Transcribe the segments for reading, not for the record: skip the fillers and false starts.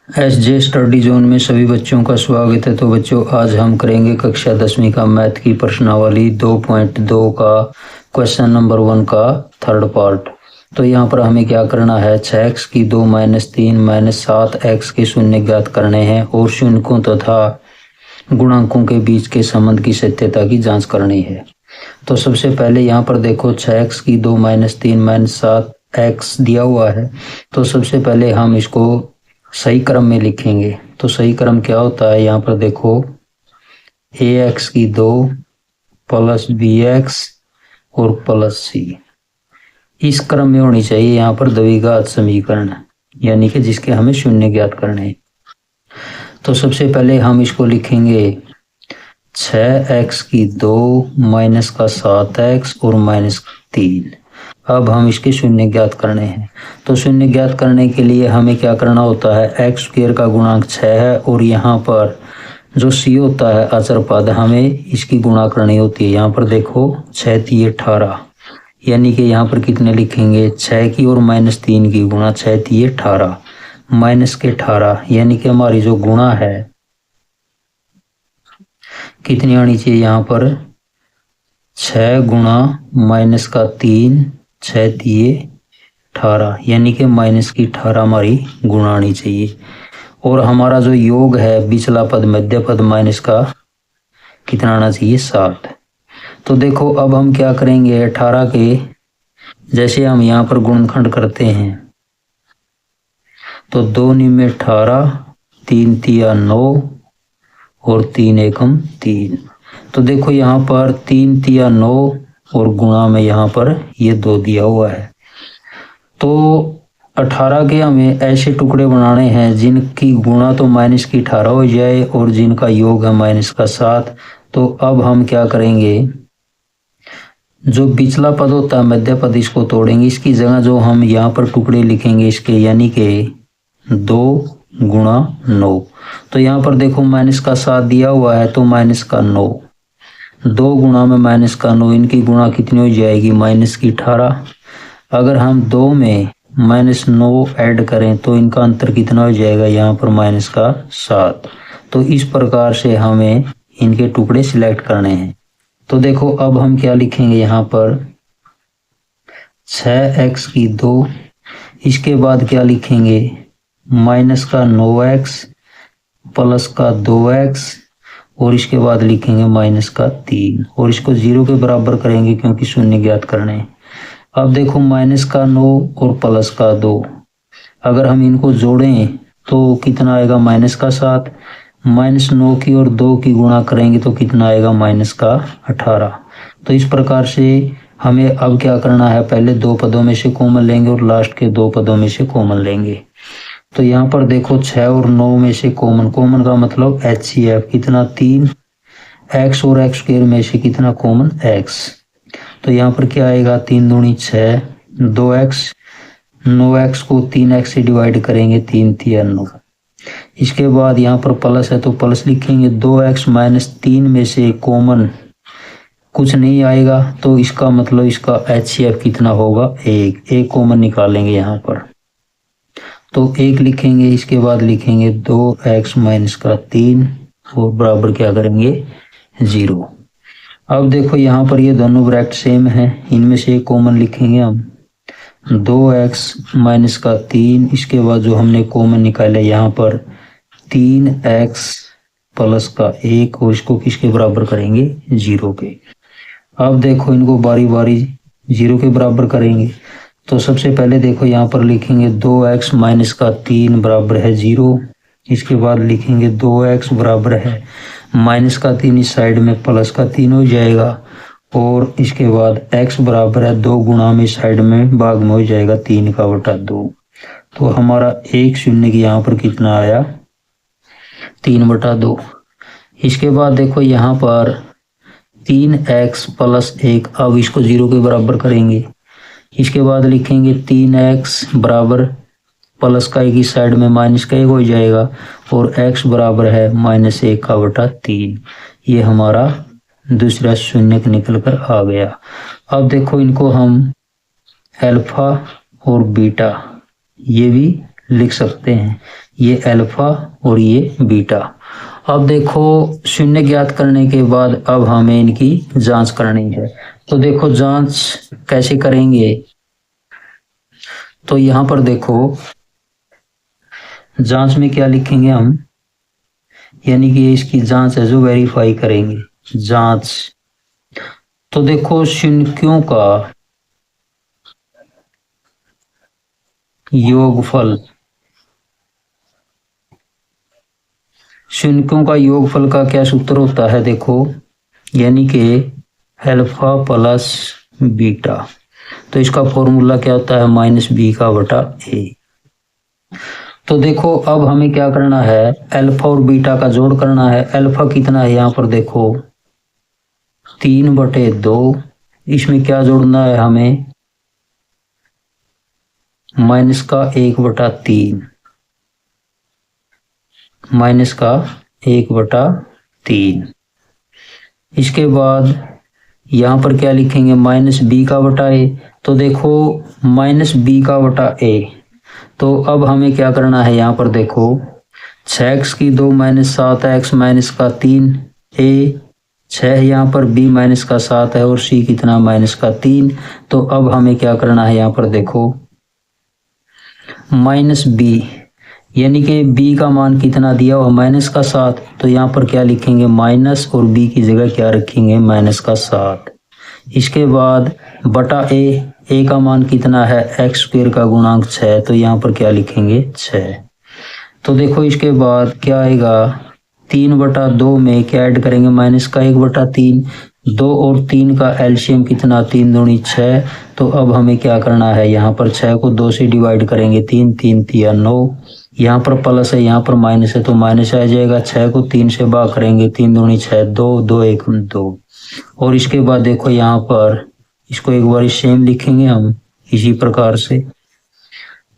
SJ study zone में सभी बच्चों का स्वागत है। तो बच्चों, आज हम करेंगे कक्षा 10वीं का मैथ की प्रश्नावली 2.2 का क्वेश्चन नंबर 1 का थर्ड पार्ट। तो यहाँ पर हमें क्या करना है, 6x की 2 - 3 - 7x के शून्य ज्ञात करने हैं और शून्यों तथा गुणांकों के बीच के संबंध की सत्यता की जांच करनी है। तो सबसे पहले यहाँ पर देखो, 6x की 2 - 3 - 7x दिया हुआ है। तो सबसे पहले हम इसको सही क्रम में लिखेंगे। तो सही क्रम क्या होता है, यहाँ पर देखो, ax की 2 प्लस bx और प्लस c, इस क्रम में होनी चाहिए यहाँ पर द्विघात समीकरण, यानी कि जिसके हमें शून्य ज्ञात करने हैं। तो सबसे पहले हम इसको लिखेंगे 6x की 2 माइनस का 7x और माइनस 3। अब हम इसके शून्य ज्ञात करने हैं। तो शून्य ज्ञात करने के लिए हमें क्या करना होता है, एक्स स्क्वायर का गुणांक 6 है और यहाँ पर जो सी होता है अचर पद, हमें इसकी गुणा करनी होती है। यहाँ पर देखो 6 × 3 = 18, यानी कि यहाँ पर कितने लिखेंगे, 6 की और -3 की गुणा, 6 × 3 = 18 माइनस के 18, यानी कि हमारी जो गुणा है कितनी आनी चाहिए, यहाँ पर 6 गुणा माइनस का 3, 6 × 3 = 18, यानी कि माइनस की 18 हमारी गुणा आनी चाहिए। और हमारा जो योग है, बिचला पद मध्य पद माइनस का कितना आना चाहिए, 7। तो देखो अब हम क्या करेंगे, 18 के जैसे हम यहाँ पर गुणनखंड करते हैं, तो 2 × 9 = 18, 3 × 3 = 9 और 3 × 1 = 3। तो देखो यहाँ पर 3 × 3 = 9 और गुणा में यहाँ पर ये 2 दिया हुआ है। तो 18 के हमें ऐसे टुकड़े बनाने हैं जिनकी गुणा तो माइनस की 18 हो जाए और जिनका योग है माइनस का 7। तो अब हम क्या करेंगे, जो बिचला पद होता है मध्य पद, इसको तोड़ेंगे। इसकी जगह जो हम यहाँ पर टुकड़े लिखेंगे इसके, यानी कि 2 × 9। तो यहाँ पर देखो माइनस का 7 दिया हुआ है, तो माइनस का 9, 2 गुणा में माइनस का 9, इनकी गुणा कितनी हो जाएगी, माइनस की 18। अगर हम 2 में -9 ऐड करें तो इनका अंतर कितना हो जाएगा, यहाँ पर माइनस का 7। तो इस प्रकार से हमें इनके टुकड़े सिलेक्ट करने हैं। तो देखो अब हम क्या लिखेंगे, यहाँ पर 6x की 2, इसके बाद क्या लिखेंगे, माइनस का 9x प्लस का 2x और इसके बाद लिखेंगे माइनस का 3 और इसको 0 के बराबर करेंगे क्योंकि शून्य ज्ञात करने हैं। अब देखो माइनस का 9 और प्लस का 2, अगर हम इनको जोड़ें तो कितना आएगा, माइनस का 7, -9 की और 2 की गुणा करेंगे तो कितना आएगा, माइनस का 18। तो इस प्रकार से हमें अब क्या करना है, पहले 2 पदों में से कॉमन लेंगे और लास्ट के 2 पदों में से कॉमन लेंगे। तो यहाँ पर देखो 6 और 9 में से कॉमन का मतलब HCF कितना, 3, x और x स्क्वायर में से कितना कॉमन, x। तो यहाँ पर क्या आएगा, 3 दूनी 6, 2x, 9x को 3x से डिवाइड करेंगे, 3 × 3 = 9। इसके बाद यहाँ पर प्लस है तो प्लस लिखेंगे, 2x - 3 में से कॉमन कुछ नहीं आएगा, तो इसका मतलब इसका HCF कितना होगा, 1 कॉमन निकालेंगे यहाँ पर, तो 1 लिखेंगे। इसके बाद लिखेंगे 2x - 3 और बराबर क्या करेंगे, 0। अब देखो यहाँ पर ये दोनों ब्रैकेट सेम है, इनमें से एक कॉमन लिखेंगे हम, 2x - 3, इसके बाद जो हमने कॉमन निकाला यहाँ पर 3x प्लस का 1 और इसको किसके बराबर करेंगे, 0 के। अब देखो इनको बारी बारी 0 के बराबर करेंगे। तो सबसे पहले देखो यहाँ पर लिखेंगे 2x - 3 बराबर है 0, इसके बाद लिखेंगे 2x बराबर है -3, इस साइड में प्लस का 3 हो जाएगा और इसके बाद x बराबर है 2 गुणा में साइड में भाग में हो जाएगा 3/2। तो हमारा 1 शून्य की यहाँ पर कितना आया, 3/2। इसके बाद देखो यहाँ पर 3x + 1, अब इसको 0 के बराबर करेंगे। इसके बाद लिखेंगे 3x बराबर प्लस का 1 इस साइड में माइनस का 1 हो जाएगा और x बराबर है -1/3। ये हमारा दूसरा शून्य निकल कर आ गया। अब देखो इनको हम अल्फा और बीटा ये भी लिख सकते हैं, ये अल्फा और ये बीटा। अब देखो शून्य ज्ञात करने के बाद अब हमें इनकी जांच करनी है। तो देखो जांच कैसे करेंगे, तो यहां पर देखो जांच में क्या लिखेंगे हम, यानी कि इसकी जांच है जो वेरीफाई करेंगे जांच। तो देखो शून्यों का योगफल, शून्यों का योगफल का क्या सूत्र होता है, देखो यानी कि अल्फा प्लस बीटा। तो इसका फॉर्मूला क्या होता है, माइनस बी का बटा ए। तो देखो अब हमें क्या करना है, अल्फा और बीटा का जोड़ करना है। अल्फा कितना है यहाँ पर देखो 3/2, इसमें क्या जोड़ना है हमें, माइनस का 1/3, माइनस का 1/3। इसके बाद यहां पर क्या लिखेंगे, माइनस बी का बटा ए। तो देखो माइनस बी का बटा ए, तो अब हमें क्या करना है, यहाँ पर देखो 6x की 2 माइनस 7x माइनस का 3 ए 6, यहाँ पर b माइनस का 7 है और c कितना माइनस का 3। तो अब हमें क्या करना है, यहाँ पर देखो माइनस b, यानी कि b का मान कितना दिया हुआ माइनस का 7, तो यहाँ पर क्या लिखेंगे माइनस और b की जगह क्या रखेंगे माइनस का 7। इसके बाद बटा a का मान कितना है x² का गुणांक 6, तो यहाँ पर क्या लिखेंगे 6। तो देखो इसके बाद क्या आएगा 3/2 में क्या ऐड करेंगे माइनस का 1/3, 2 और 3 का एलसीएम कितना 3 दूनी 6। तो अब हमें क्या करना है, यहाँ पर 6 को 2 से डिवाइड करेंगे 3 3 3 9, यहाँ पर प्लस है यहाँ पर माइनस है तो माइनस आ जाएगा। 6 को 3 से भाग करेंगे 3 दूनी 6, 2 2 1 2। और इसके बाद देखो यहाँ पर इसको एक बार सेम लिखेंगे हम इसी प्रकार से।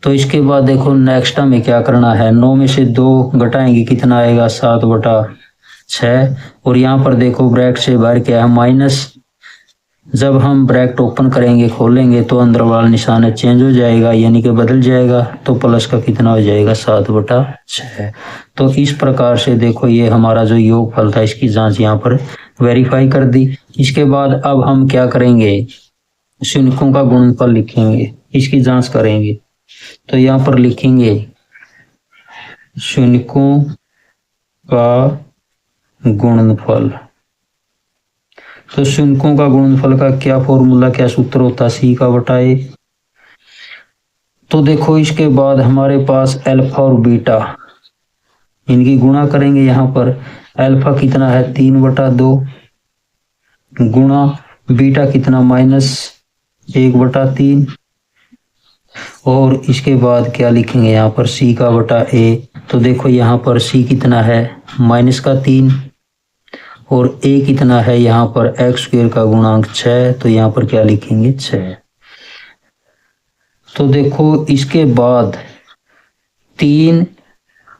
तो इसके बाद देखो नेक्स्ट हमें क्या करना है, 9 में से 2 घटाएंगे कितना आएगा 7/6। और यहाँ पर देखो ब्रैकेट से बाहर क्या है माइनस, जब हम ब्रैकेट ओपन करेंगे खोलेंगे तो अंदर वाला निशान चेंज हो जाएगा यानी कि बदल जाएगा, तो प्लस का कितना हो जाएगा 7/6। तो इस प्रकार से देखो ये हमारा जो योगफल था इसकी जांच यहाँ पर वेरीफाई कर दी। इसके बाद अब हम क्या करेंगे, शून्यों का गुणनफल लिखेंगे, इसकी जांच करेंगे। तो यहाँ पर लिखेंगे शून्यों का गुणनफल। तो शून्यों का गुणनफल का क्या फॉर्मूला क्या सूत्र होता है, सी का बटा ए। तो देखो इसके बाद हमारे पास अल्फा और बीटा इनकी गुणा करेंगे। यहाँ पर अल्फा कितना है 3/2 गुणा बीटा कितना माइनस 1/3, और इसके बाद क्या लिखेंगे यहाँ पर c का बटा a। तो देखो यहाँ पर c कितना है माइनस का 3 और a कितना है यहाँ पर x² का गुणांक 6, तो यहाँ पर क्या लिखेंगे 6। तो देखो इसके बाद 3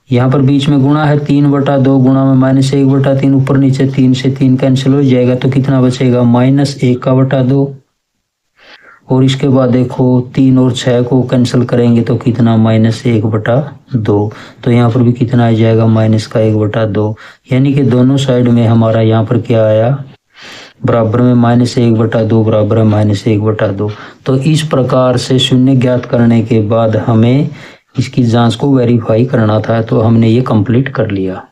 यहाँ पर बीच में गुणा है 3/2 गुणा में माइनस 1/3, ऊपर नीचे 3 से 3 कैंसिल हो जाएगा तो कितना बचेगा माइनस 1/2। और इसके बाद देखो 3 और 6 को कैंसिल करेंगे तो कितना माइनस 1/2। तो यहाँ पर भी कितना आ जाएगा माइनस का 1/2, यानी कि दोनों साइड में हमारा यहाँ पर क्या आया बराबर में माइनस 1/2 बराबर है माइनस 1/2। तो इस प्रकार से शून्य ज्ञात करने के बाद हमें इसकी जांच को वेरीफाई करना था, तो हमने ये कंप्लीट कर लिया।